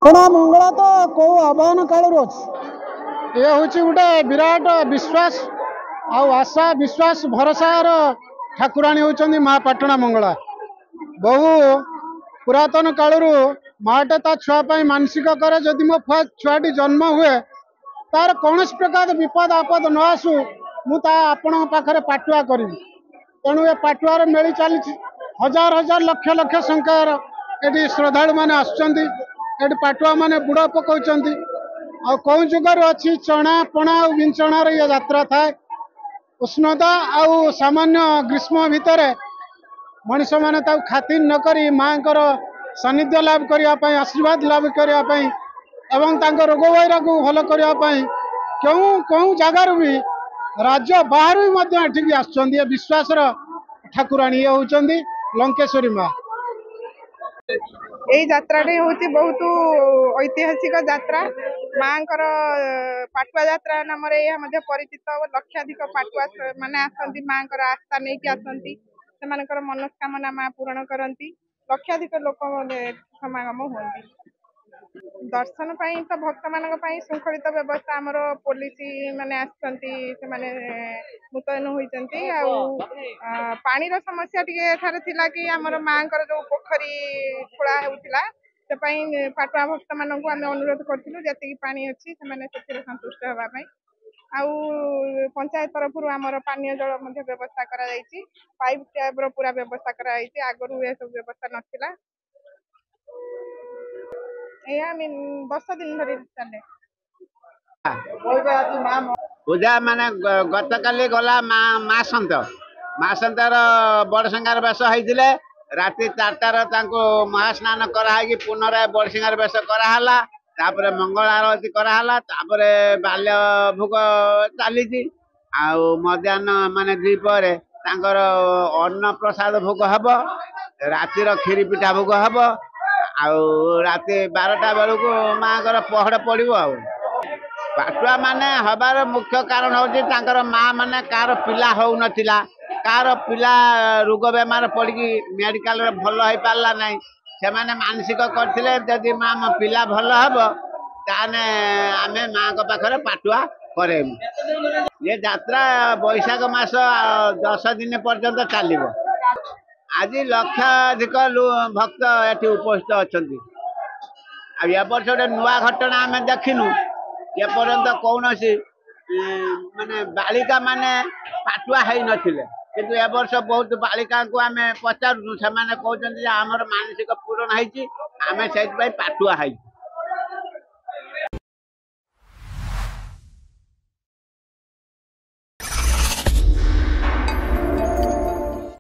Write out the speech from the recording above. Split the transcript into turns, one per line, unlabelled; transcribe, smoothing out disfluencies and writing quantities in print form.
पाटणा मंगला तो कौ आह्वान काल ये हूँ गोटे विराट विश्वास आशा विश्वास भरोसार ठाकुराणी होती माँ पाटणा मंगला। बहु पुरातन कालू माटे ता छुआपाई मानसिक करे जदि मो छुआटी जन्म हुए तार कौन प्रकार विपद आपद न आसू मुझे आपण पाखे पाटुआ करी। तेणु ए पाटुआर मेली चली हजार हजार लक्ष लक्ष संख्यार ये श्रद्धालु मैंने आसुँच पाटुआ मैंने बुड़ पकाउं आ कौ जुगर अच्छी चना पणा और विंचणार ये यात्रा थाए। उष्णता आउ सामान्य ग्रीष्म भितर मनीष मैंने खातिर नक माँ सानिध्य लाभ करने आशीर्वाद लाभ करने एवं रोग वैरा को भल करने क्यों कौं जगार भी राज्य बाहर भी आसुँच विश्वास ठाकुराणी ये होती लंकेश्वरी माँ।
यही यात्राटे हूँ बहुत ऐतिहासिक यात्रा माँ पाटुआ यात्रा नाम परिचित। लक्षाधिक पाटुआ माने आसती माँ आस्था नहीं आसती से मनस्कामना माँ पूरण करती। लक्षाधिक लोक समागम होती दर्शन तो भक्त मान श्रृंखलित व्यवस्था आमर पुलिस माने मुतयन होती। पानीर समस्या टी कि आमर माँ जो पोखरी खोला होता से पाटुआ भक्त मान आम अनुरोध करूँ जी पानी अच्छी से संतुष्ट होगापी। पंचायत तरफ आमर पानीय जल व्यवस्था पाइप टाइप पूरा व्यवस्था कराई आगु ये सब व्यवस्था नाला वर्ष दिन धरी चले
पूजा माने गत काली गला माँ सन्तर बड़ सिंगार बेश होते राति 4टार महास्नान कराई पुनराय बड़ सिंगार बेश कराला तापर मंगल आरती कराला तापर बाल्य भोग चली मध्याह्न माने द्वीपर अन्न प्रसाद भोग हम रातिर खीरी पिठा भोग हम राति 12टा बेलू माँ पहड़ पड़ो पाटुआ माने हबार मुख्य कारण हूँ माँ माने कार पिला हो नथिला कार पिला रोग बेमार पड़ी मेडिकल भल हो पारा ना से माने मानसिक करथिले जदि माँ मो पिला भल हम ताने आमे माँ को पाखरे पाटुआ करेमु। ये यात्रा बैशाख मास 10 दिन पर्यंत चलिबो। आज लक्षाधिक भक्त ये उपस्थित अच्छा ए वर्ष गोटे नुआ घटना आम देखिनु एपर्यंत कौन माने बालिका माने पाटुआ है नथिले किंतु ए वर्ष बहुत बालिका को आम पचारू से कहते आमर मानसिक पूरण होती आम से पाटुआ है।